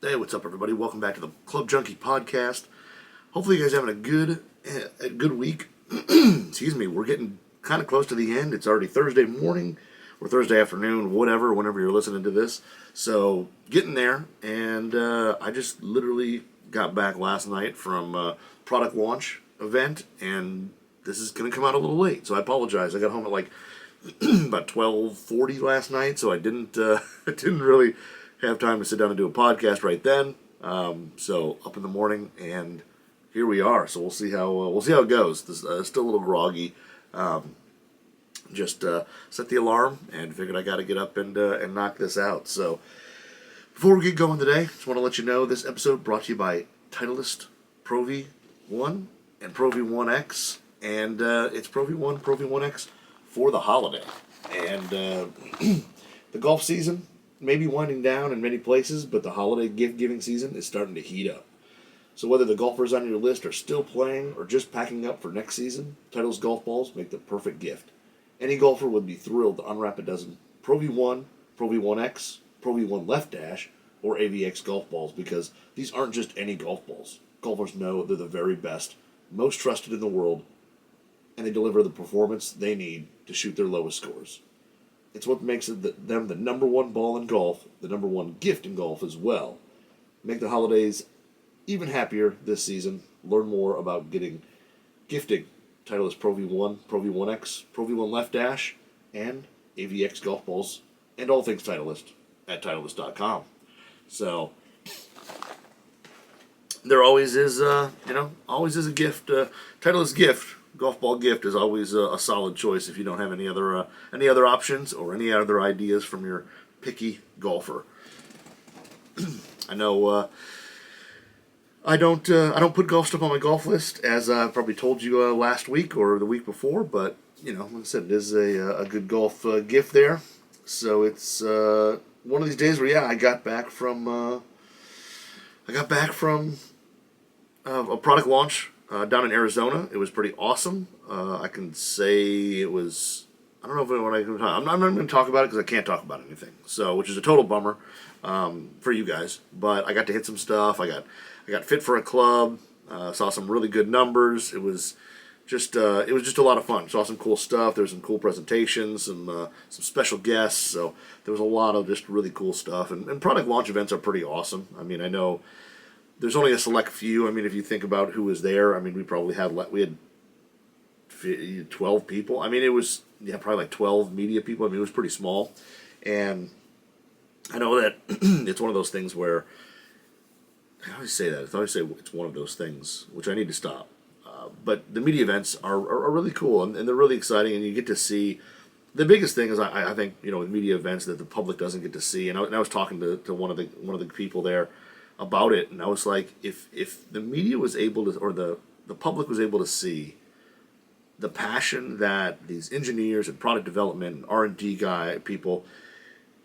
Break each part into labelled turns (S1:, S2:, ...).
S1: Hey, what's up, everybody? Welcome back to the Club Junkie podcast. Hopefully, you guys are having a good week. Excuse me. We're getting kind of close to the end. It's already Thursday morning or Thursday afternoon, whenever you're listening to this. So, getting there, and I just literally got back last night from a product launch event, and this is going to come out a little late, so I apologize. I got home at like about 12:40 last night, so I didn't really have time to sit down and do a podcast right then. So up in the morning, and here we are. So we'll see how it goes. This, still a little groggy. Just set the alarm and figured I got to get up and knock this out. So before we get going today, just want to let you know this episode brought to you by Titleist Pro V1 and Pro V1X, and it's Pro V1, Pro V1X for the holiday, and the golf season may be winding down in many places, but the holiday gift-giving season is starting to heat up. So whether the golfers on your list are still playing or just packing up for next season, Titleist golf balls make the perfect gift. Any golfer would be thrilled to unwrap a dozen Pro V1, Pro V1X, Pro V1 Left Dash, or AVX golf balls, because these aren't just any golf balls. Golfers know they're the very best, most trusted in the world, and they deliver the performance they need to shoot their lowest scores. It's what makes them the number one ball in golf, the number one gift in golf as well. Make the holidays even happier this season. Learn more about gifting Titleist Pro V1, Pro V1X, Pro V1 Left Dash, and AVX golf balls, and all things Titleist at Titleist.com. So there always is a gift. Titleist gift. Golf ball gift is always a solid choice if you don't have any other options or any other ideas from your picky golfer. I know I don't put golf stuff on my golf list, as I probably told you last week or the week before, but like I said, it is a good golf gift there. So it's one of these days where I got back from a product launch down in Arizona. It was pretty awesome. I can say it was. I don't know if I can. I'm not going to talk about it because I can't talk about anything. So, which is a total bummer for you guys. But I got to hit some stuff. I got fit for a club. Saw some really good numbers. It was just a lot of fun. Saw some cool stuff. There was some cool presentations, some special guests. So there was a lot of just really cool stuff. And product launch events are pretty awesome. I mean, I know there's only a select few. I mean, if you think about who was there, I mean, we had 12 people. I mean, it was probably like 12 media people. I mean, it was pretty small, and I know that it's one of those things where I always say that. I always say it's one of those things which I need to stop. But the media events are really cool, and they're really exciting, and you get to see. The biggest thing is I think with media events that the public doesn't get to see, and I was talking to one of the people there about it, and I was like, if the media was able to, or the public was able to see the passion that these engineers and product development and R&D people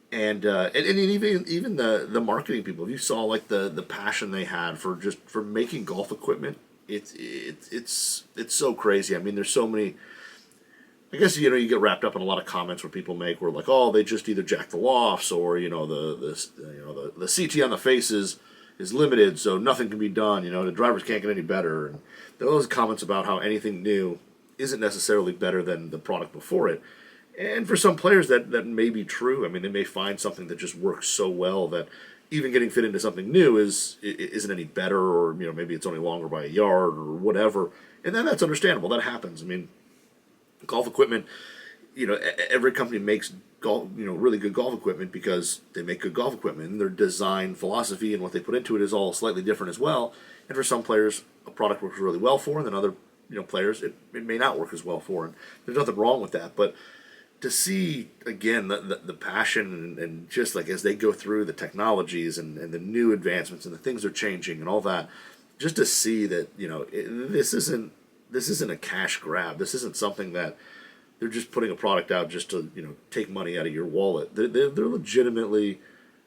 S1: and even the marketing people, if you saw like the passion they had for making golf equipment, it's so crazy. I mean, there's so many. I guess you get wrapped up in a lot of comments where people make where like, oh, they just either jack the lofts or the CT on the faces is limited, so nothing can be done. The drivers can't get any better, and those comments about how anything new isn't necessarily better than the product before it. And for some players, that may be true. I mean, they may find something that just works so well that even getting fit into something new isn't any better, or maybe it's only longer by a yard or whatever. And then that's understandable. That happens. I mean, golf equipment. Every company makes really good golf equipment because they make good golf equipment, and their design philosophy and what they put into it is all slightly different as well. And for some players, a product works really well for, and then other players it may not work as well for. And there's nothing wrong with that, but to see again the passion and just like as they go through the technologies and the new advancements and the things are changing and all that, just to see that this isn't a cash grab. This isn't something that they're just putting a product out just to take money out of your wallet. They're legitimately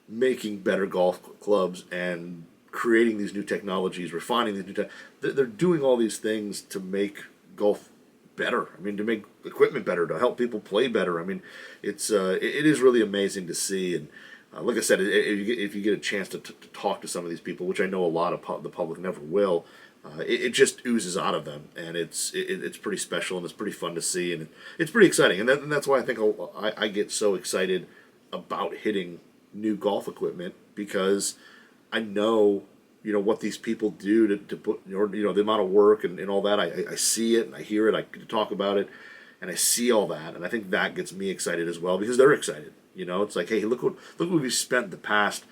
S1: making better golf clubs and creating these new technologies, refining these new they're doing all these things to make golf better. I mean, to make equipment better, to help people play better. I mean, it is really amazing to see, and like I said, if you get a chance to talk to some of these people, which I know a lot of the public never will, it just oozes out of them, and it's pretty special, and it's pretty fun to see, and it's pretty exciting, and that's why I think I get so excited about hitting new golf equipment, because I know, what these people do to put, or the amount of work and all that. I see it and I hear it. I get to talk about it, and I see all that, and I think that gets me excited as well, because they're excited. It's like, hey, look what we've spent the past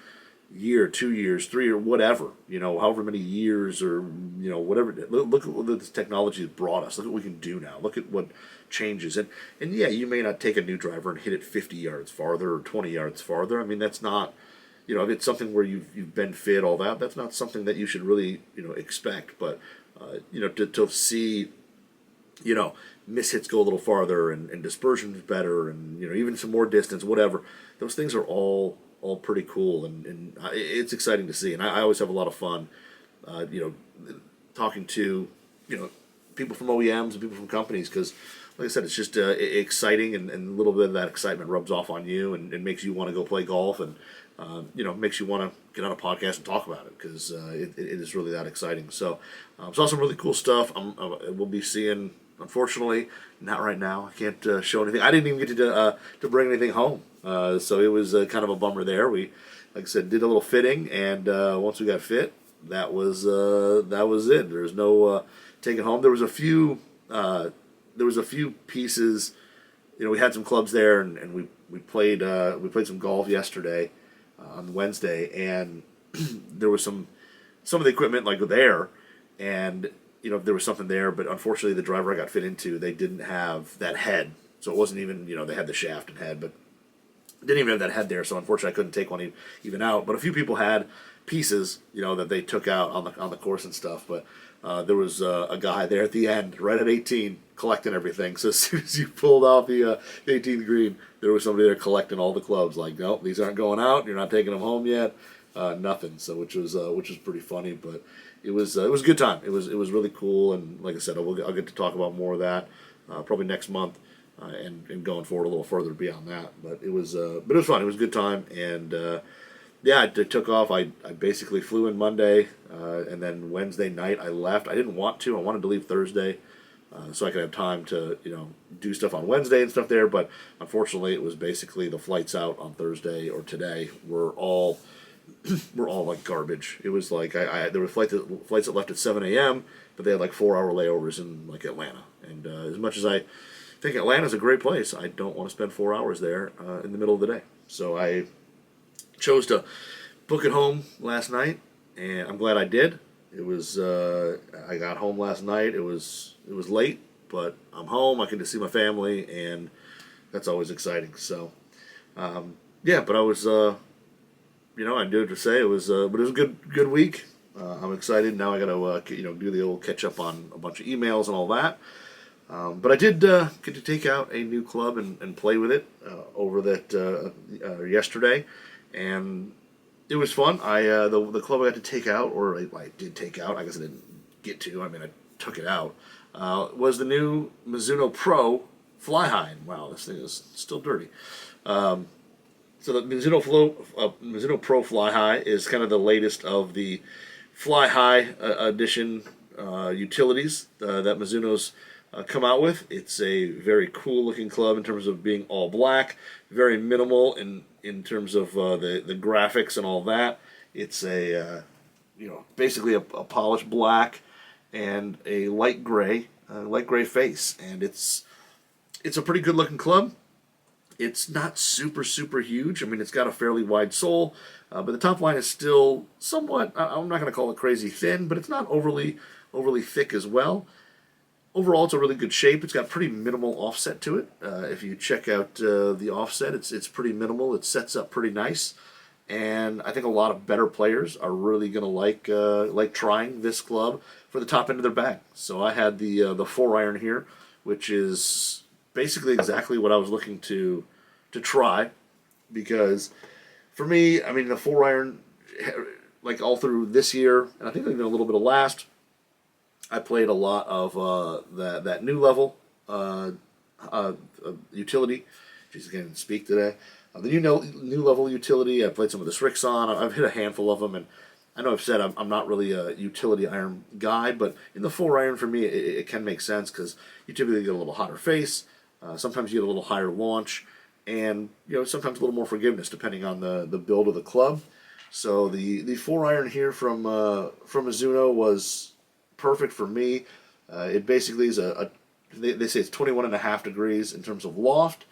S1: year, 2 years, 3, or whatever, however many years, or whatever. Look at what this technology has brought us. Look at what we can do now. Look at what changes. And yeah, you may not take a new driver and hit it 50 yards farther or 20 yards farther. I mean, that's not. If it's something where you've been fit, all that, that's not something that you should really, expect. But, to see, miss hits go a little farther, and dispersion is better, and, even some more distance, whatever. Those things are all pretty cool, and it's exciting to see. And I always have a lot of fun, talking to, people from OEMs and people from companies, because, like I said, it's just exciting, and a little bit of that excitement rubs off on you, and make you want to go play golf, and makes you want to get on a podcast and talk about it, because it is really that exciting. So, saw some really cool stuff. We'll be seeing, unfortunately, not right now. I can't show anything. I didn't even get to bring anything home, so it was kind of a bummer there. We, like I said, did a little fitting, and once we got fit, that was it. There's no taking home. There was a few pieces. We had some clubs there, and we played some golf yesterday, on Wednesday, and there was some of the equipment like there, and there was something there, but unfortunately the driver I got fit into, they didn't have that head, so it wasn't even, they had the shaft and head, but didn't even have that head there, so unfortunately I couldn't take one even out. But a few people had pieces, that they took out on the course and stuff, but there was a guy there at the end, right at 18, collecting everything. So as soon as you pulled off the 18th green, there was somebody there collecting all the clubs. Like, nope, these aren't going out. You're not taking them home yet. Nothing. So which was pretty funny, but it was a good time. It was really cool, and like I said, I'll get to talk about more of that probably next month, and going forward a little further beyond that. But it was fun. It was a good time, and yeah, I took off. I basically flew in Monday, and then Wednesday night I left. I didn't want to. I wanted to leave Thursday, so I could have time to do stuff on Wednesday and stuff there. But unfortunately, it was basically the flights out on Thursday or today were all like garbage. It was like there were flights that left at 7 a.m., but they had like 4-hour layovers in like Atlanta. And as much as I think Atlanta's a great place, I don't want to spend 4 hours there in the middle of the day. So I chose to book it home last night, and I'm glad I did. It was I got home last night. It was late, but I'm home. I can see my family, and that's always exciting. So yeah, but I was I do have to say it was but it was a good week. I'm excited now. I got to do the old catch up on a bunch of emails and all that. But I did get to take out a new club and play with it over that yesterday, and it was fun. The club I got to take out, or I did take out, I guess I didn't get to, I mean I took it out, was the new Mizuno Pro Fli-Hi. Wow, this thing is still dirty. So the Mizuno Pro Fli-Hi is kind of the latest of the Fli-Hi edition utilities that Mizuno's come out with. It's a very cool looking club in terms of being all black, very minimal in terms of the graphics and all that. It's a basically a polished black and a light gray face, and it's a pretty good looking club. It's not super huge. I mean, it's got a fairly wide sole, but the top line is still somewhat, I'm not going to call it crazy thin, but it's not overly thick as well. Overall, it's a really good shape. It's got pretty minimal offset to it. If you check out the offset, it's pretty minimal. It sets up pretty nice, and I think a lot of better players are really going to like trying this club for the top end of their bag. So I had the 4-iron here, which is basically exactly what I was looking to try, because for me, I mean, the 4-iron, like all through this year, and I think even a little bit of last, I played a lot of that new level utility. Jeez, I can't even speak today. The new level utility, I've played some of the Srixon. I've hit a handful of them, and I know I've said I'm not really a utility iron guy, but in the 4-iron for me, it can make sense because you typically get a little hotter face. Sometimes you get a little higher launch, and sometimes a little more forgiveness depending on the build of the club. So the 4-iron here from Mizuno was perfect for me. It basically is they say it's 21.5 degrees in terms of loft,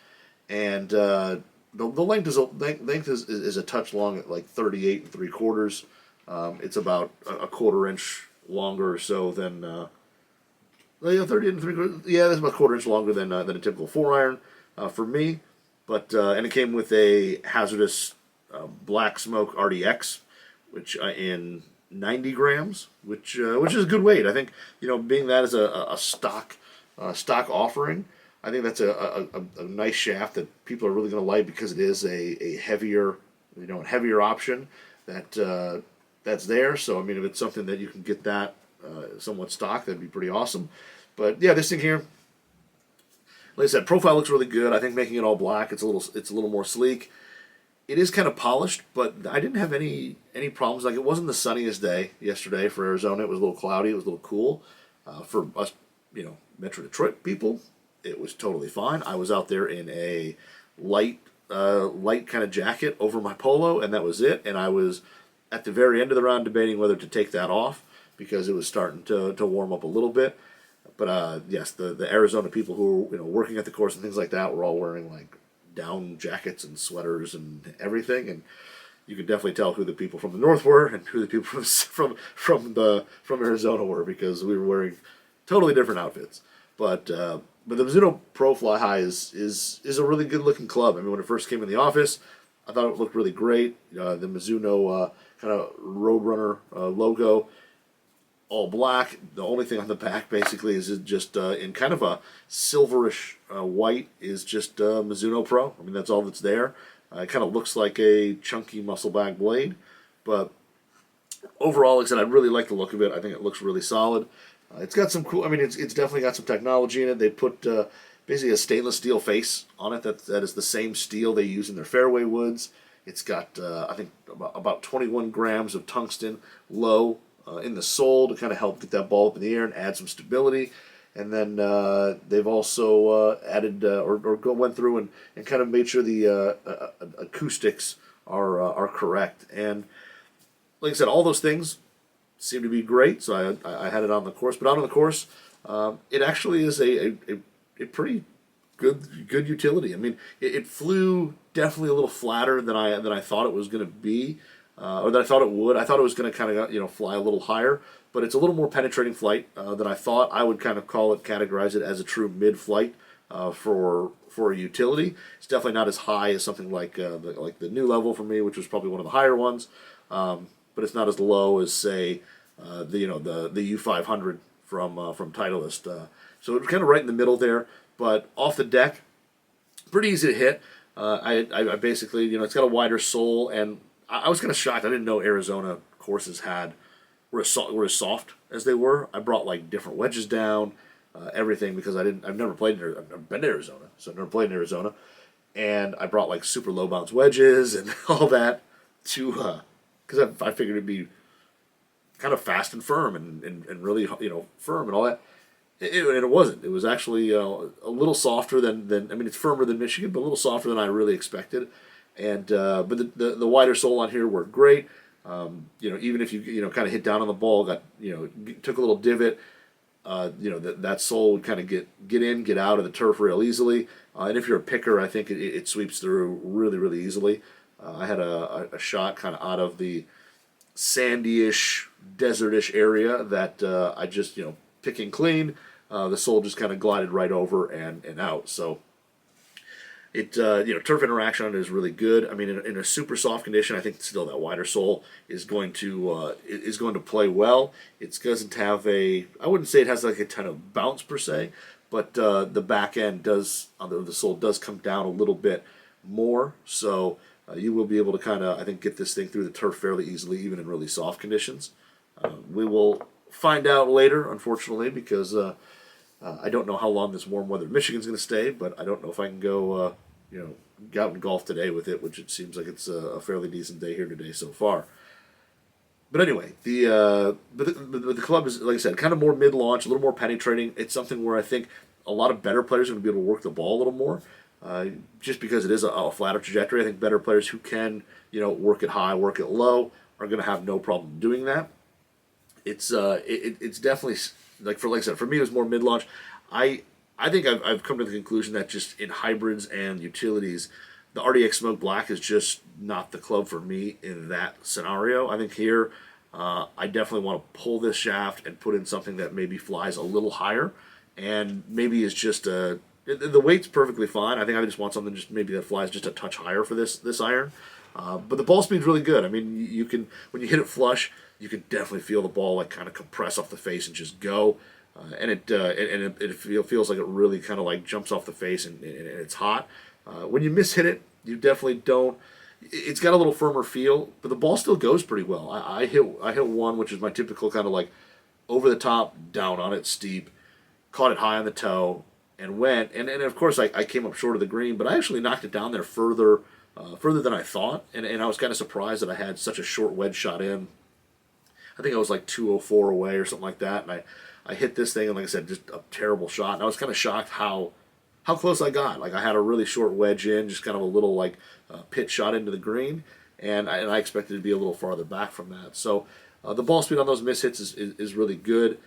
S1: and the length is a touch long at like 38 3/4. It's about a 1/4 inch longer or so than 38 3/4. Yeah, that's about a 1/4 inch longer than a typical 4-iron for me. But and it came with a hazardous black smoke RDX, which in 90 grams, which is a good weight. I think being that as a stock offering, I think that's a nice shaft that people are really going to like because it is a heavier heavier option that's there. So I mean, if it's something that you can get that somewhat stock, that'd be pretty awesome. But yeah, this thing here, like I said, profile looks really good. I think making it all black, it's a little more sleek. It is kind of polished, but I didn't have any problems. Like, it wasn't the sunniest day yesterday for Arizona. It was a little cloudy. It was a little cool. For us, Metro Detroit people, it was totally fine. I was out there in a light kind of jacket over my polo, and that was it. And I was at the very end of the round debating whether to take that off because it was starting to warm up a little bit. But yes, the Arizona people who were working at the course and things like that were all wearing like down jackets and sweaters and everything, and you could definitely tell who the people from the north were and who the people from Arizona were because we were wearing totally different outfits. But the Mizuno Pro Fli-Hi is a really good looking club. I mean, when it first came in the office, I thought it looked really great. The Mizuno kind of Roadrunner logo, all black. The only thing on the back basically is just in kind of a silverish white is just Mizuno Pro. I mean, that's all that's there. It kind of looks like a chunky muscle bag blade, but overall, like I said, I really like the look of it. I think it looks really solid. It's got some cool. I mean, it's definitely got some technology in it. They put basically a stainless steel face on it that is the same steel they use in their fairway woods. It's got I think about 21 grams of tungsten low in the sole to kind of help get that ball up in the air and add some stability. And then they've also added went through and kind of made sure the acoustics are correct. And like I said, all those things seem to be great. So I had it on the course, but out on the course, it actually is a pretty good utility. I mean, it flew definitely a little flatter than I thought it was going to be. Or that I thought it would. I thought it was going to kind of fly a little higher, but it's a little more penetrating flight than I thought. I would kind of categorize it as a true mid-flight for a utility. It's definitely not as high as something like the new level for me, which was probably one of the higher ones. But it's not as low as say the U500 from Titleist. So it's kind of right in the middle there. But off the deck, pretty easy to hit. I basically it's got a wider sole and I was kind of shocked. I didn't know Arizona courses were as soft as they were. I brought like different wedges down, everything because I've never been to Arizona, so I've never played in Arizona, and I brought like super low bounce wedges and all that to because I figured it'd be kind of fast and firm and really firm and all that. And it wasn't. It was actually a little softer than I mean it's firmer than Michigan, but a little softer than I really expected. And but the wider sole on here worked great. Even if you kind of hit down on the ball, took a little divot. That sole would kind of get in, get out of the turf real easily. And if you're a picker, I think it sweeps through really really easily. I had a shot kind of out of the sandy-ish, desert-ish area that I just picking clean. The sole just kind of glided right over and out. So. Turf interaction on it is really good. I mean, in a super soft condition, I think still that wider sole is going to play well. It doesn't have I wouldn't say it has like a ton of bounce per se, but the back end the sole does come down a little bit more. So you will be able to kind of, I think, get this thing through the turf fairly easily, even in really soft conditions. We will find out later, unfortunately, because. I don't know how long this warm weather in Michigan's going to stay, but I don't know if I can go out and golfed today with it, which it seems like it's a fairly decent day here today so far. But anyway, the club is, like I said, kind of more mid-launch, a little more penetrating. It's something where I think a lot of better players are going to be able to work the ball a little more, just because it is a flatter trajectory. I think better players who can, work it high, work it low, are going to have no problem doing that. It's definitely like I said, for me it was more mid-launch. I think I've come to the conclusion that just in hybrids and utilities, the RDX Smoke Black is just not the club for me in that scenario. I think here, I definitely want to pull this shaft and put in something that maybe flies a little higher, and maybe is just the weight's perfectly fine. I think I just want something just maybe that flies just a touch higher for this iron. But the ball speed's really good. I mean, you can, when you hit it flush, you can definitely feel the ball like kind of compress off the face and just go. And it feels like it really kind of like jumps off the face, and it's hot. When you mishit it, you definitely don't. It's got a little firmer feel, but the ball still goes pretty well. I hit one, which is my typical kind of like over the top, down on it, steep, caught it high on the toe, and went. And of course, I came up short of the green, but I actually knocked it down there further than I thought. And I was kind of surprised that I had such a short wedge shot in. I think I was like 204 away or something like that, and I hit this thing, and like I said, just a terrible shot. And I was kind of shocked how close I got. Like, I had a really short wedge in, just kind of a little like pitch shot into the green, and I expected to be a little farther back from that. So the ball speed on those mishits is really good.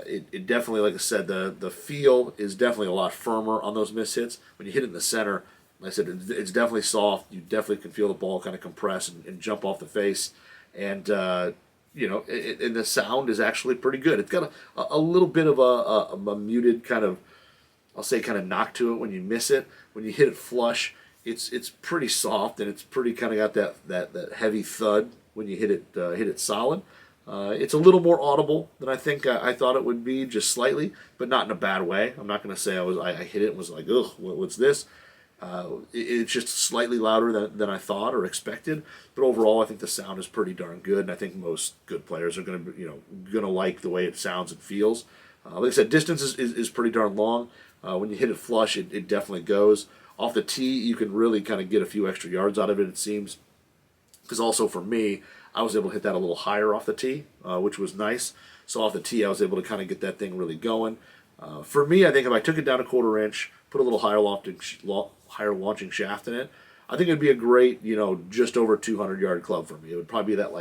S1: It definitely, like I said, the feel is definitely a lot firmer on those mishits. When you hit it in the center, like I said, it's definitely soft. You definitely can feel the ball kind of compress and jump off the face, and and the sound is actually pretty good. It's got a little bit of a muted kind of, I'll say, kind of knock to it when you miss it. When you hit it flush, it's pretty soft, and it's pretty kind of got that heavy thud when you hit it solid. It's a little more audible than I think I thought it would be, just slightly, but not in a bad way. I'm not going to say I hit it and was like, ugh, what's this? It's just slightly louder than I thought or expected, but overall I think the sound is pretty darn good, and I think most good players are going to like the way it sounds and feels. Like I said, distance is pretty darn long. When you hit it flush, it definitely goes. Off the tee, you can really kind of get a few extra yards out of it, it seems, because also for me, I was able to hit that a little higher off the tee, which was nice. So off the tee, I was able to kind of get that thing really going. For me, I think if I took it down a 1/4 inch, put a little higher launching shaft in it, I think it'd be a great, just over 200-yard club for me. It would probably be that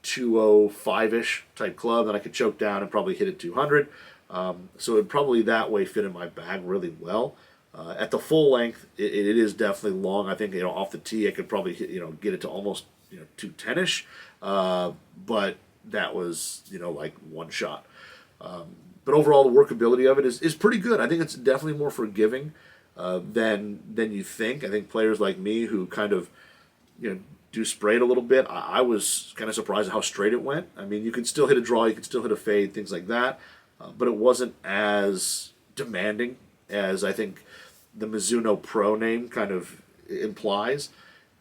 S1: 205-ish type club that I could choke down and probably hit it 200. So it would probably that way fit in my bag really well. At the full length, it is definitely long. I think off the tee, I could probably hit, get it to almost 210-ish. But that was like one shot. But overall, the workability of it is pretty good. I think it's definitely more forgiving than you think. I think players like me who kind of do spray it a little bit, I was kind of surprised at how straight it went. I mean, you could still hit a draw, you could still hit a fade, things like that, but it wasn't as demanding as I think the Mizuno Pro name kind of implies.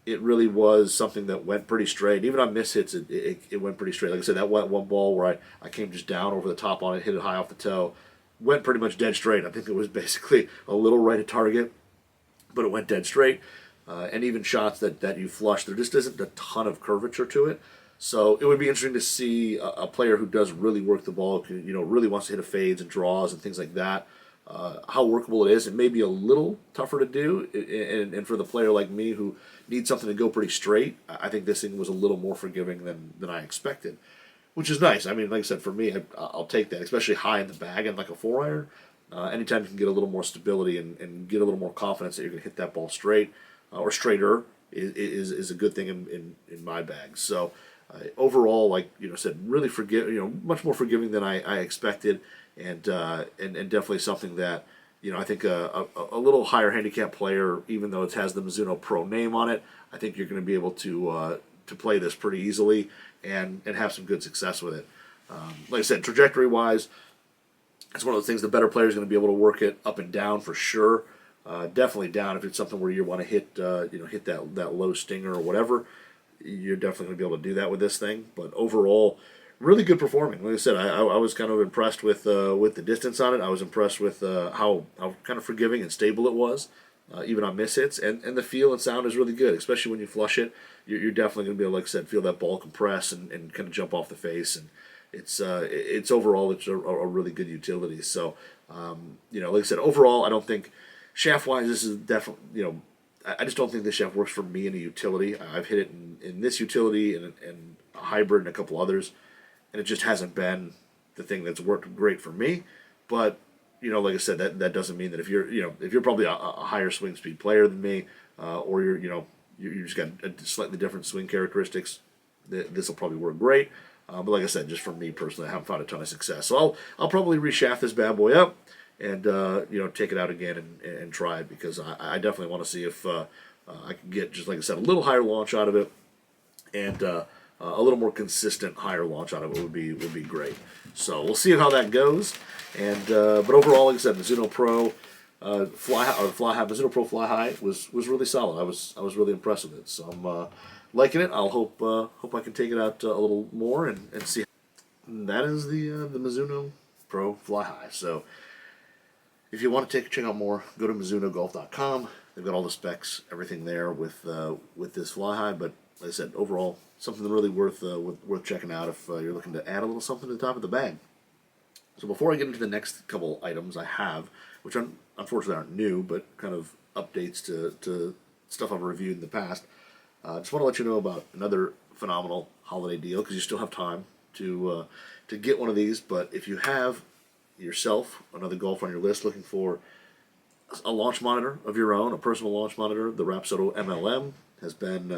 S1: It really was something that went pretty straight. Even on mishits, it went pretty straight. Like I said, that one ball where I came just down over the top on it, hit it high off the toe, went pretty much dead straight. I think it was basically a little right at target, but it went dead straight. And even shots that you flush, there just isn't a ton of curvature to it. So it would be interesting to see a player who does really work the ball, really wants to hit a fades and draws and things like that, how workable it is. It may be a little tougher to do, and for the player like me who needs something to go pretty straight, I think this thing was a little more forgiving than I expected, which is nice. I mean, like I said, for me, I'll take that, especially high in the bag and like a 4-iron. Anytime you can get a little more stability and get a little more confidence that you're going to hit that ball straight or straighter is a good thing in my bag. So overall, like I said, really much more forgiving than I expected, and definitely something that I think a little higher handicap player, even though it has the Mizuno Pro name on it, I think you're going to be able to play this pretty easily and have some good success with it. Like I said, trajectory wise, it's one of those things. The better player is going to be able to work it up and down for sure. Definitely down if it's something where you want to hit hit that low stinger or whatever. You're definitely going to be able to do that with this thing. But overall, really good performing. Like I said, I was kind of impressed with the distance on it. I was impressed with how kind of forgiving and stable it was. even on miss hits, and the feel and sound is really good, especially when you flush it. You're definitely going to be able, like I said, feel that ball compress and kind of jump off the face, and it's overall it's a really good utility. So like I said, overall I don't think shaft wise this is definitely I just don't think this shaft works for me in a utility. I've hit it in this utility and a hybrid and a couple others, and it just hasn't been the thing that's worked great for me. But like I said, that doesn't mean that if you're probably a higher swing speed player than me, or you just got a slightly different swing characteristics, this will probably work great. But like I said, just for me personally, I haven't found a ton of success. So I'll probably reshaft this bad boy up and take it out again and try it, because I definitely want to see if I can get, just like I said, a little higher launch out of it, and a little more consistent higher launch out of it would be great. So we'll see how that goes. And but overall, like I said, Mizuno Pro Mizuno Pro Fli-Hi was really solid. I was really impressed with it. So I'm liking it. I'll hope I can take it out a little more and see. And that is the Mizuno Pro Fli-Hi. So if you want to check out more, go to MizunoGolf.com. They've got all the specs, everything there with this Fli-Hi. But like I said, overall, something really worth checking out if you're looking to add a little something to the top of the bag. So before I get into the next couple items I have, which unfortunately aren't new, but kind of updates to stuff I've reviewed in the past, I just want to let you know about another phenomenal holiday deal, because you still have time to get one of these. But if you have yourself another golfer on your list looking for a launch monitor of your own, a personal launch monitor, the Rapsodo MLM has been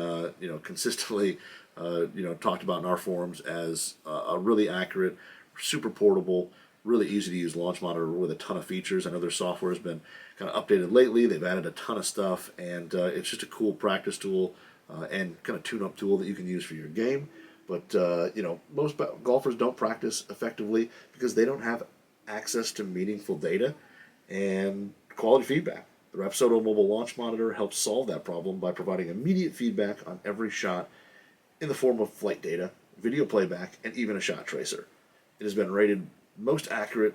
S1: consistently talked about in our forums as a really accurate, super portable, really easy to use launch monitor with a ton of features. I know their software has been kind of updated lately. They've added a ton of stuff, and it's just a cool practice tool and kind of tune-up tool that you can use for your game. But most golfers don't practice effectively because they don't have access to meaningful data and quality feedback. The Rapsodo mobile launch monitor helps solve that problem by providing immediate feedback on every shot in the form of flight data, video playback, and even a shot tracer. It has been rated the most accurate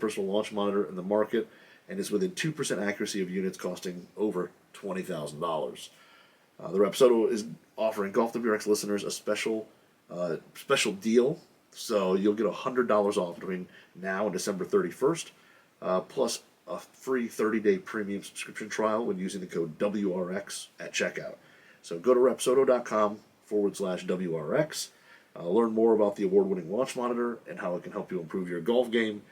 S1: personal launch monitor in the market, and is within 2% accuracy of units costing over $20,000. The Rapsodo is offering Golf WRX listeners a special deal, so you'll get $100 off between now and December 31st, plus a free 30-day premium subscription trial when using the code WRX at checkout. So go to Rapsodo.com/WRX. Learn more about the award-winning launch monitor and how it can help you improve your golf game.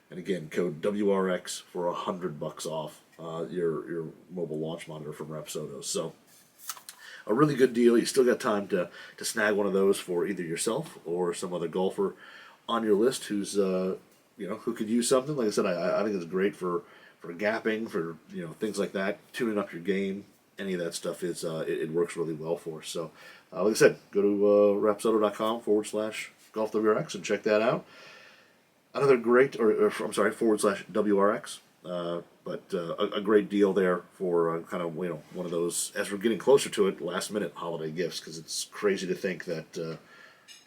S1: And again, code WRX for $100 off your mobile launch monitor from Rapsodo. So a really good deal. You still got time to snag one of those for either yourself or some other golfer on your list who's who could use something. Like I said, I think it's great for gapping, for things like that, tuning up your game. Any of that stuff is it works really well for. So like I said, go to Rapsodo.com/GolfWRX and check that out. Another great, /WRX, but a great deal there for kind of one of those, as we're getting closer to it, last minute holiday gifts, because it's crazy to think that I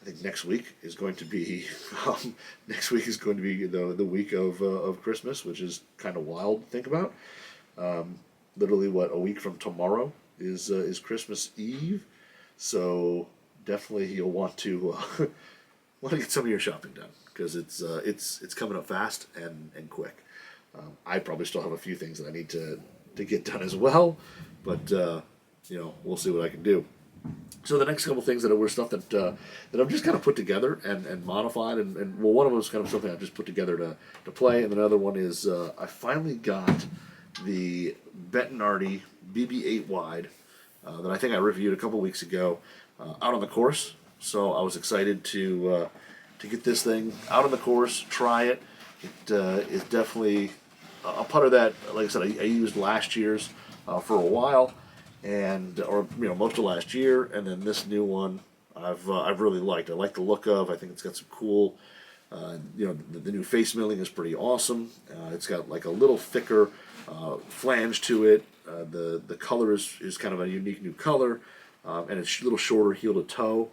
S1: think next week is going to be the week of Christmas, which is kind of wild to think about. Literally, a week from tomorrow is Christmas Eve, so definitely you'll want to get some of your shopping done, because it's coming up fast and quick. I probably still have a few things that I need to get done as well, but we'll see what I can do. So the next couple things that were stuff that I've just kind of put together and modified, and one of them is kind of something I've just put together to play, and another one is I finally got the Bettinardi BB-8W that I think I reviewed a couple weeks ago out on the course. So I was excited to get this thing out on the course, try it. It is definitely a putter that, like I said, I used last year's for a while, or most of last year, and then this new one I've really liked. I like the look of. I think it's got some cool. The new face milling is pretty awesome. It's got like a little thicker flange to it. The color is kind of a unique new color, and it's a little shorter heel to toe.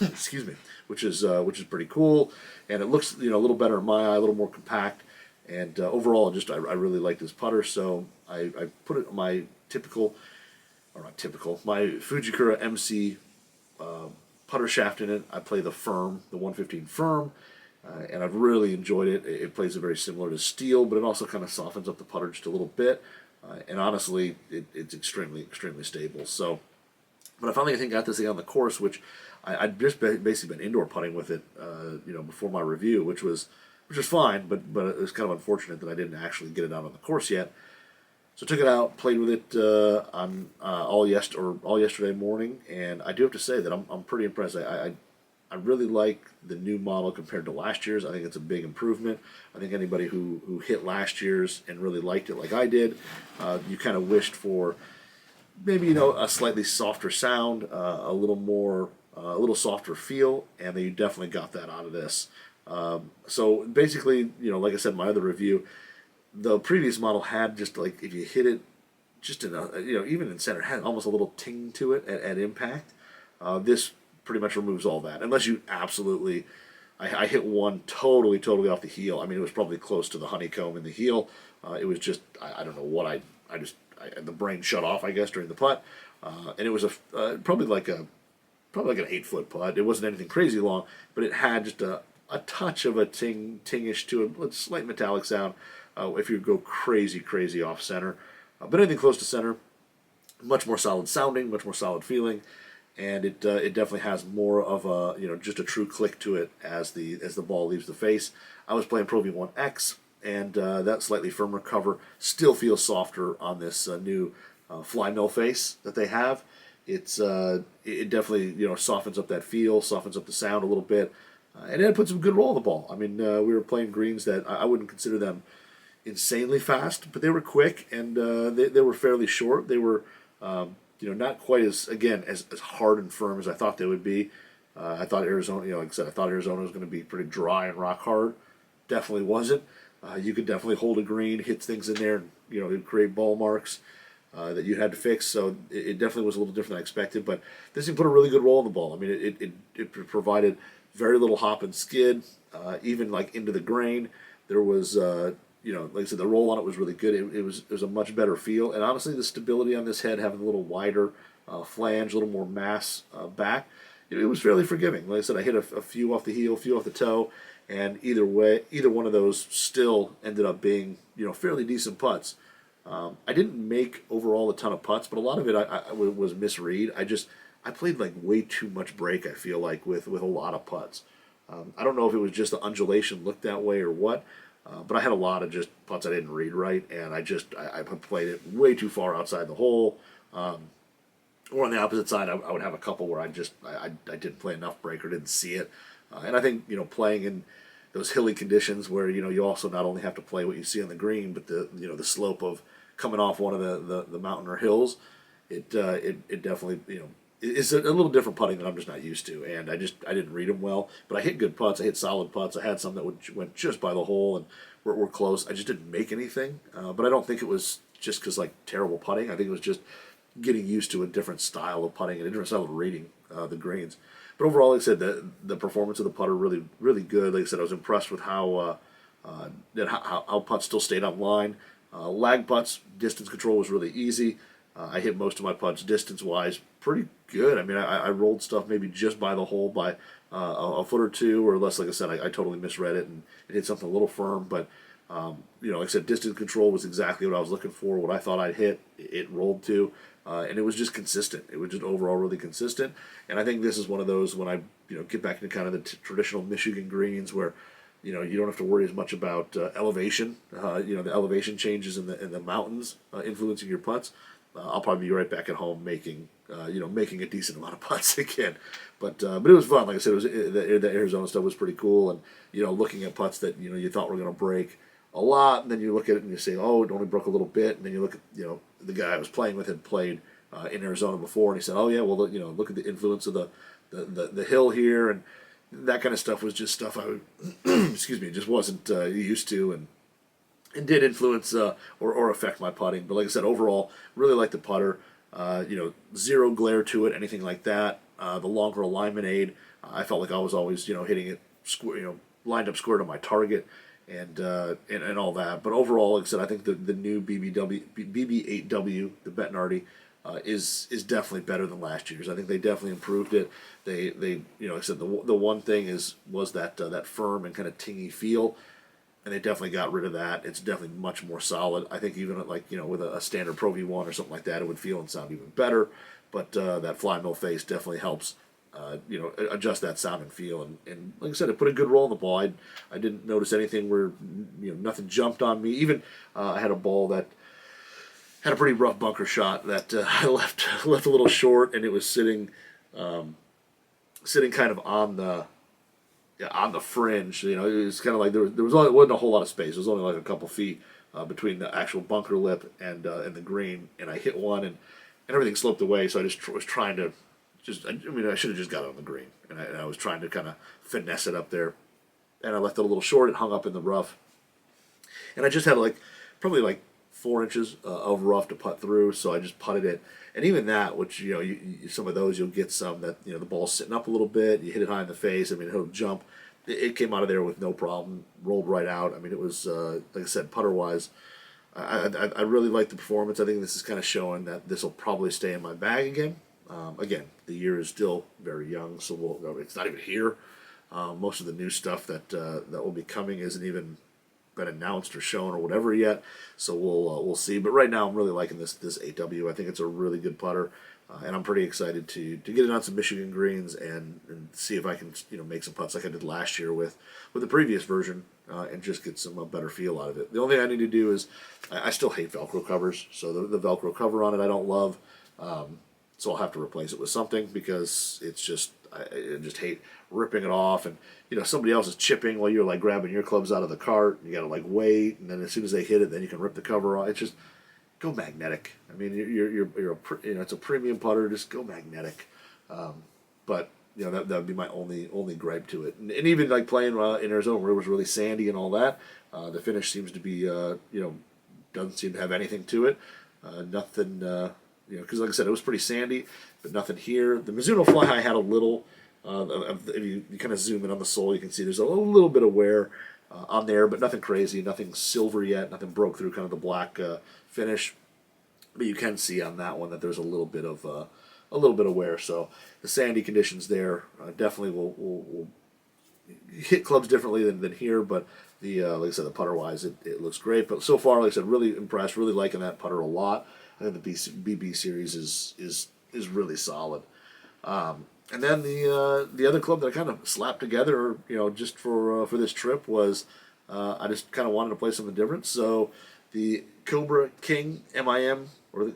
S1: Excuse me, which is pretty cool, and it looks a little better in my eye, a little more compact, and overall I really like this putter. So I put it my typical, or not typical, my Fujikura MC putter shaft in it. I play the firm, the 115 firm, and I've really enjoyed it. It plays it very similar to steel, but it also kind of softens up the putter just a little bit. And honestly, it's extremely stable. So, but I finally, I think, got this thing on the course, which I'd just basically been indoor putting with it, before my review, which was fine, but it was kind of unfortunate that I didn't actually get it out on the course yet. So I took it out, played with it on all yesterday morning, and I do have to say that I'm pretty impressed. I really like the new model compared to last year's. I think it's a big improvement. I think anybody who hit last year's and really liked it like I did, you kind of wished for maybe a slightly softer sound, a little softer feel, and you definitely got that out of this. So basically, like I said in my other review, the previous model had just like, if you hit it just in even in center, it had almost a little ting to it at impact. This pretty much removes all that, unless you absolutely. I hit one totally off the heel. I mean, it was probably close to the honeycomb in the heel. It was just, I don't know what the brain shut off, I guess, during the putt, and it was probably like an 8-foot putt. It wasn't anything crazy long, but it had just a touch of a tingish to it, a slight metallic sound. If you go crazy off center, but anything close to center, much more solid sounding, much more solid feeling, and it definitely has more of a just a true click to it as the ball leaves the face. I was playing Pro V1X, and that slightly firmer cover still feels softer on this new fly mill face that they have. It definitely softens up that feel, softens up the sound a little bit, and it puts some good roll on the ball. I mean, we were playing greens that I wouldn't consider them insanely fast, but they were quick, and they were fairly short. They were not quite as hard and firm as I thought they would be. I thought Arizona, like I said, I thought Arizona was going to be pretty dry and rock hard. Definitely wasn't. You could definitely hold a green, hit things in there, and it'd create ball marks that you had to fix. So it definitely was a little different than I expected. But this thing put a really good roll on the ball. I mean, it provided very little hop and skid, even like into the grain. There was like I said, the roll on it was really good. It was a much better feel, and honestly, the stability on this head, having a little wider flange, a little more mass back, it was fairly forgiving. Like I said, I hit a few off the heel, a few off the toe, and either one of those still ended up being fairly decent putts. I didn't make overall a ton of putts, but a lot of it I was misread. I played like way too much break. I feel like with a lot of putts. I don't know if it was just the undulation looked that way or what. But I had a lot of just putts I didn't read right, and I played it way too far outside the hole. Or on the opposite side, I would have a couple where I didn't play enough break or didn't see it. And I think playing in those hilly conditions where you also not only have to play what you see on the green, but the slope of coming off one of the mountain or hills, it definitely it's a little different putting that I'm just not used to, and I didn't read them well. But I hit good putts. I hit solid putts. I had some that went just by the hole and were close. I just didn't make anything. But I don't think it was just because like terrible putting. I think it was just getting used to a different style of putting and a different style of reading the greens. But overall, like I said, the performance of the putter really good. Like I said, I was impressed with how putts still stayed on line. Lag putts, distance control was really easy. I hit most of my putts distance-wise pretty good. I mean, I rolled stuff maybe just by the hole by a foot or two or less. Like I said, I totally misread it and hit something a little firm. But, like I said, distance control was exactly what I was looking for, what I thought I'd hit. It rolled to, and it was just consistent. It was just overall really consistent. And I think this is one of those when I get back into kind of the traditional Michigan greens where you don't have to worry as much about elevation. The elevation changes in the mountains influencing your putts. I'll probably be right back at home making a decent amount of putts again. But it was fun. Like I said, the Arizona stuff was pretty cool, and looking at putts that you thought were going to break a lot, and then you look at it and you say, oh, it only broke a little bit, and then you look at the guy I was playing with had played in Arizona before, and he said, oh yeah, well look at the influence of the hill here, and that kind of stuff was just stuff I just wasn't used to, and did influence or affect my putting. But like I said, overall, really like the putter. Zero glare to it, anything like that. The longer alignment aid, I felt like I was always hitting it lined up square to my target. and all that. But overall, like I said, I think the new BB-8W, the Bettinardi, is definitely better than last year's. I think they definitely improved it. They like I said, the one thing was that firm and kind of tingy feel, and they definitely got rid of that. It's definitely much more solid. I think even like with a standard Pro V1 or something like that, it would feel and sound even better. But that fly mill face definitely helps. Adjust that sound and feel, and like I said, it put a good roll in the ball. I didn't notice anything where nothing jumped on me. Even I had a ball that had a pretty rough bunker shot that I left a little short, and it was sitting kind of on the fringe. It was kind of like there wasn't a whole lot of space. It was only like a couple feet between the actual bunker lip and the green, and I hit one, and everything sloped away. So I just was trying to. I should have just got it on the green, and I was trying to kind of finesse it up there, and I left it a little short. It hung up in the rough, and I just had probably 4 inches of rough to putt through, so I just putted it. And even that, which some of those you'll get some that the ball's sitting up a little bit, you hit it high in the face. I mean, it'll jump. It came out of there with no problem, rolled right out. I mean, it was like I said, putter wise. I really like the performance. I think this is kind of showing that this will probably stay in my bag again. Again, the year is still very young, so it's not even here. Most of the new stuff that will be coming isn't even been announced or shown or whatever yet. So we'll see. But right now, I'm really liking this 8W. I think it's a really good putter, and I'm pretty excited to get it on some Michigan greens and see if I can make some putts like I did last year with the previous version and just get some better feel out of it. The only thing I need to do is I still hate Velcro covers, so the Velcro cover on it I don't love. So I'll have to replace it with something because it's just I just hate ripping it off, and somebody else is chipping while you're grabbing your clubs out of the cart. You got to wait, and then as soon as they hit it, then you can rip the cover off. It's just go magnetic. I mean, it's a premium putter. Just go magnetic. But that would be my only gripe to it. And even playing in Arizona where it was really sandy and all that, the finish seems to be doesn't seem to have anything to it. Nothing. Because like I said, it was pretty sandy, but nothing here. The Mizuno Fli-Hi had a little, if you kind of zoom in on the sole, you can see there's a little bit of wear on there, but nothing crazy, nothing silver yet, nothing broke through kind of the black finish. But you can see on that one that there's a little bit of wear. So the sandy conditions there definitely will hit clubs differently than here, but like I said, the putter wise, it looks great. But so far, like I said, really impressed, really liking that putter a lot. I think the BB series is really solid. And then the other club that I kind of slapped together, just for this trip was I just kind of wanted to play something different. So the Cobra King MIM, or the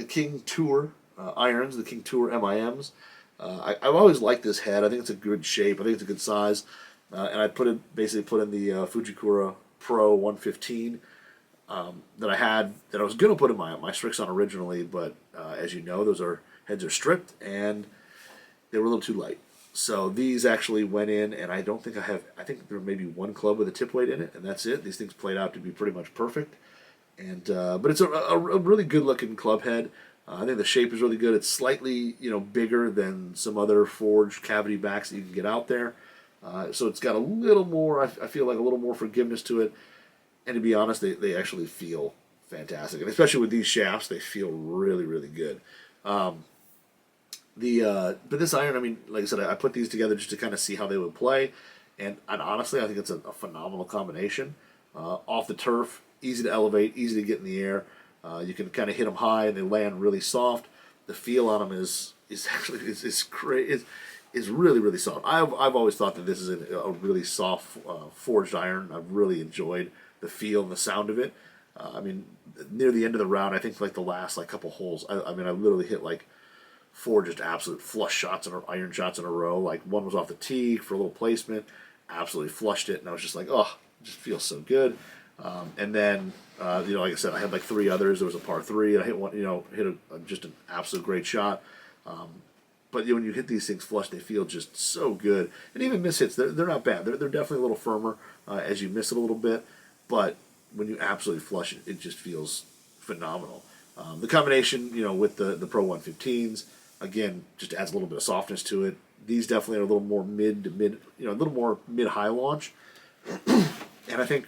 S1: King Tour irons, the King Tour MIMs. I've always liked this head. I think it's a good shape. I think it's a good size. And I basically put in the Fujikura Pro 115. That I was going to put in my Strixon originally, but as you know, heads are stripped, and they were a little too light. So these actually went in, and I think there may be one club with a tip weight in it, and that's it. These things played out to be pretty much perfect, and but it's a really good looking club head. I think the shape is really good. It's slightly bigger than some other forged cavity backs that you can get out there, so it's got a little more. I feel like a little more forgiveness to it. And to be honest, they actually feel fantastic, and especially with these shafts, they feel really, really good. But this iron, I mean, like I said, I put these together just to kind of see how they would play, and honestly, I think it's a phenomenal combination. Off the turf, easy to elevate, easy to get in the air. You can kind of hit them high, and they land really soft. The feel on them is actually is really, really soft. I've always thought that this is a really soft forged iron. I've really enjoyed the feel and the sound of it. I mean, near the end of the round, I think the last couple holes, I literally hit 4 just absolute flush shots or iron shots in a row. One was off the tee for a little placement, absolutely flushed it, and I was just oh, it just feels so good. And then, like I said, I had 3 others. There was a par 3, and I hit one, just an absolute great shot. But when you hit these things flush, they feel just so good. And even miss hits, they're not bad. They're definitely a little firmer as you miss it a little bit. But when you absolutely flush it, it just feels phenomenal. The combination, with the Pro 115s, again, just adds a little bit of softness to it. these definitely are a little more a little more mid-high launch. And I think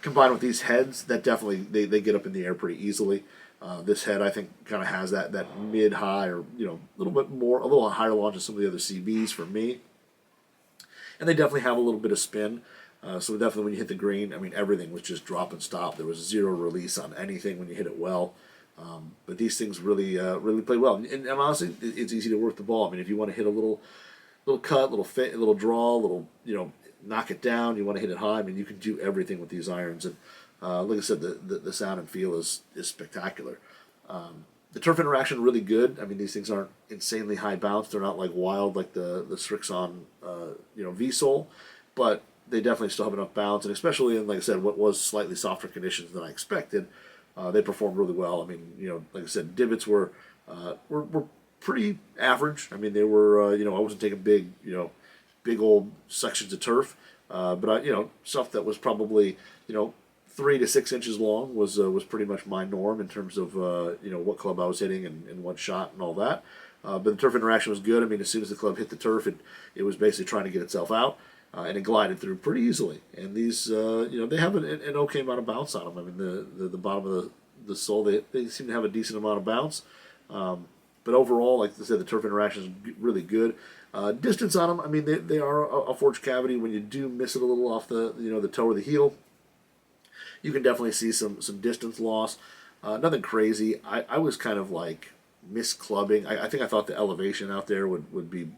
S1: combined with these heads, that definitely they get up in the air pretty easily. This head, I think, kind of has that mid-high, or a little higher launch than some of the other CBs for me. And they definitely have a little bit of spin. So definitely when you hit the green, I mean, everything was just drop and stop. There was zero release on anything when you hit it well. But these things really play well. And honestly, it's easy to work the ball. I mean, if you want to hit a little cut, little fit, little draw, little knock it down, you want to hit it high. I mean, you can do everything with these irons. And like I said, the sound and feel is spectacular. The turf interaction really good. I mean, these things aren't insanely high bounce. They're not like wild like the Strixon V-Sole, but they definitely still have enough bounce. And especially in, like I said, what was slightly softer conditions than I expected, they performed really well. I mean, like I said, divots were pretty average. I mean, they were I wasn't taking big old sections of turf, but stuff that was probably 3 to 6 inches long was pretty much my norm in terms of what club I was hitting and what shot and all that. But the turf interaction was good. I mean, as soon as the club hit the turf, it was basically trying to get itself out, and it glided through pretty easily. And these they have an okay amount of bounce on them. I mean, the bottom of the sole, they seem to have a decent amount of bounce. But overall, like I said, the turf interaction is really good. Distance on them, I mean, they are a forged cavity. When you do miss it a little off the toe or the heel, you can definitely see some distance loss. Nothing crazy. I was kind of like misclubbing. I think I thought the elevation out there would be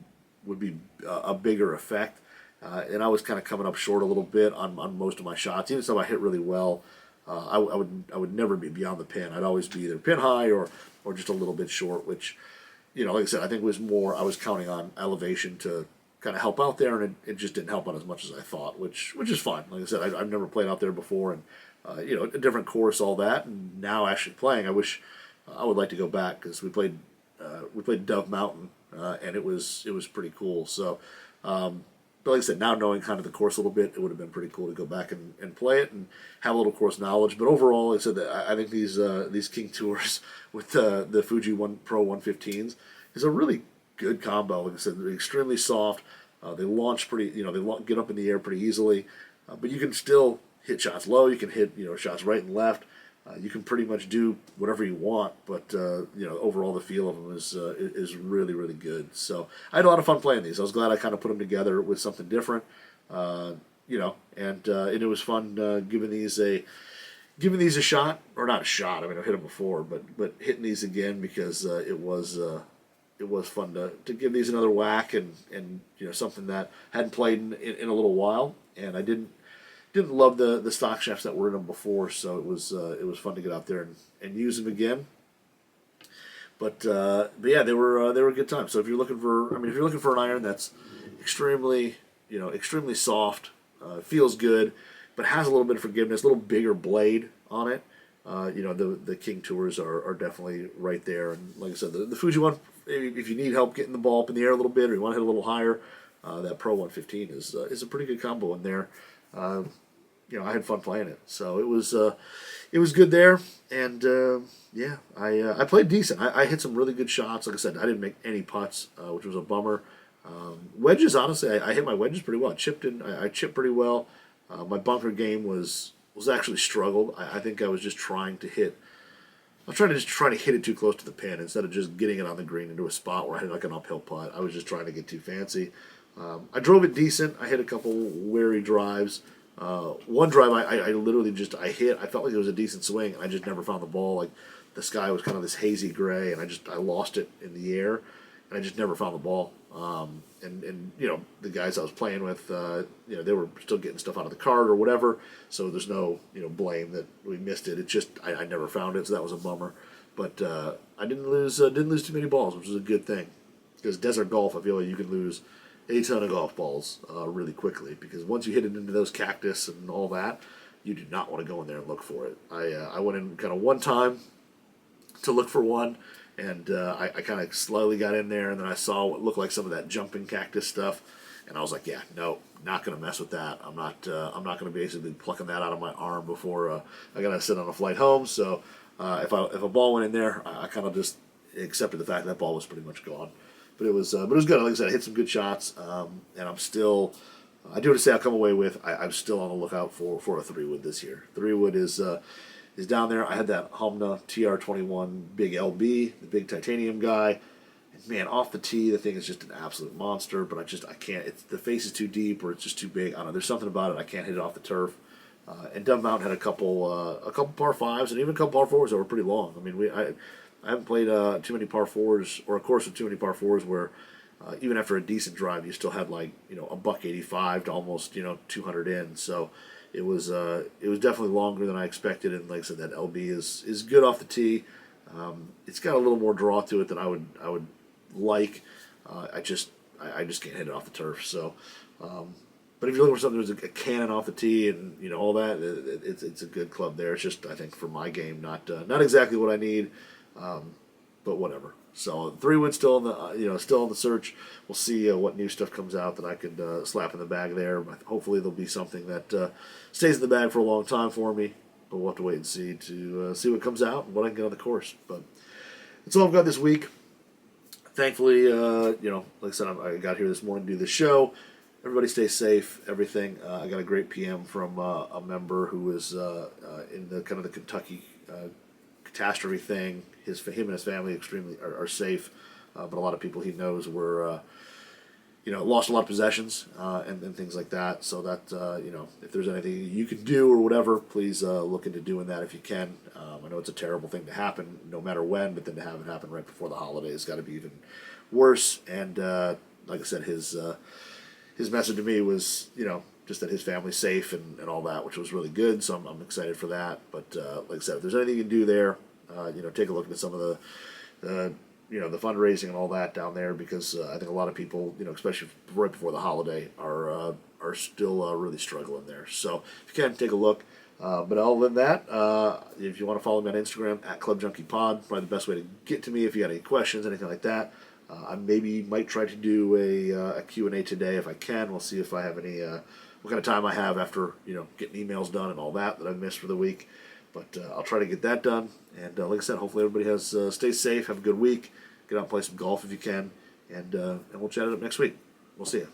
S1: a bigger effect, and I was kind of coming up short a little bit on most of my shots. Even though I hit really well, I would never be beyond the pin. I'd always be either pin high or just a little bit short, which like I said, I think it was more I was counting on elevation to kind of help out there, and it just didn't help out as much as I thought, which is fine. Like I said, I've never played out there before, and a different course, all that, and now actually playing, I wish I would like to go back, because we played Dove Mountain, and it was pretty cool. So, but like I said, now knowing kind of the course a little bit, it would have been pretty cool to go back and play it and have a little course knowledge. But overall, like I said, I think these King Tours with the Fuji Pro 115s is a really good combo. Like I said, they're extremely soft. They launch pretty, they get up in the air pretty easily, but you can still hit shots low. You can hit shots right and left. You can pretty much do whatever you want, but overall the feel of them is really, really good. So I had a lot of fun playing these. I was glad I kind of put them together with something different, and it was fun giving these a shot, or not a shot. I mean, I've hit them before, but hitting these again, because it was fun to give these another whack, and something that I hadn't played in a little while, and I didn't love the stock shafts that were in them before, so it was fun to get out there and use them again. But yeah, they were a good time. So if you're looking for an iron that's extremely soft, feels good, but has a little bit of forgiveness, a little bigger blade on it, the King Tours are definitely right there. And like I said, the Fuji one, if you need help getting the ball up in the air a little bit, or you want to hit a little higher, that Pro 115 is a pretty good combo in there. I had fun playing it, so it was good there, and yeah, I played decent. I hit some really good shots. Like I said, I didn't make any putts, which was a bummer. Wedges, honestly, I hit my wedges pretty well. I chipped pretty well. My bunker game was actually struggled. I think I was just trying to hit. I was trying to hit it too close to the pin instead of just getting it on the green into a spot where I had like an uphill putt. I was just trying to get too fancy. I drove it decent. I hit a couple wary drives. One drive I literally I hit. I felt like it was a decent swing, and I just never found the ball. Like, the sky was kind of this hazy gray, and I lost it in the air, and I just never found the ball. And the guys I was playing with, they were still getting stuff out of the cart or whatever, so there's no blame that we missed it. It just I never found it, so that was a bummer. But I didn't lose too many balls, which is a good thing, because desert golf, I feel like you can lose a ton of golf balls really quickly, because once you hit it into those cactus and all that, you do not want to go in there and look for it. I went in kind of one time to look for one, and I kind of slowly got in there, and then I saw what looked like some of that jumping cactus stuff, and I was like, yeah, no, not going to mess with that. I'm not going to basically plucking that out of my arm before I got to sit on a flight home. So if a ball went in there, I kind of just accepted the fact that ball was pretty much gone. but it was good. Like I said, I hit some good shots, and I'm still. I do have to say, I'll come away with. I'm still on the lookout for a 3-wood this year. 3-wood is down there. I had that Humna TR21 big LB, the big titanium guy. And man, off the tee, the thing is just an absolute monster. But I can't. The face is too deep, or it's just too big. I don't know. There's something about it. I can't hit it off the turf. And Dove Mountain had a couple par fives and even a couple par fours that were pretty long. I mean, I haven't played too many par fours or a course with too many par fours where even after a decent drive, you still had like a buck 85 to almost 200 in. So it was definitely longer than I expected. And like I said, that LB is good off the tee. It's got a little more draw to it than I would like. I just can't hit it off the turf. So. But if you're looking for something that's a cannon off the tee and all that, it's a good club there. It's just, I think, for my game, not exactly what I need, but whatever. So 3-wood still in the still in the search. We'll see what new stuff comes out that I could slap in the bag there. Hopefully there'll be something that stays in the bag for a long time for me. But we'll have to wait and see to see what comes out and what I can get on the course. But that's all I've got this week. Thankfully, like I said, I got here this morning to do the show. Everybody stay safe, everything. I got a great PM from a member who was in the kind of the Kentucky catastrophe thing. Him and his family extremely are safe, but a lot of people he knows were, lost a lot of possessions and things like that. So that, if there's anything you can do or whatever, please look into doing that if you can. I know it's a terrible thing to happen no matter when, but then to have it happen right before the holidays has got to be even worse. And like I said, his message to me was, just that his family's safe and all that, which was really good. So I'm excited for that. But like I said, if there's anything you can do there, take a look at some of the fundraising and all that down there, because I think a lot of people, especially right before the holiday, are still really struggling there. So if you can, take a look. But other than that, if you want to follow me on Instagram at Club Junkie Pod, probably the best way to get to me if you got any questions, anything like that. I might try to do a Q&A today if I can. We'll see if I have any, what kind of time I have after, getting emails done and all that I've missed for the week. But I'll try to get that done. And like I said, hopefully everybody stay safe, have a good week, get out and play some golf if you can, and we'll chat it up next week. We'll see you.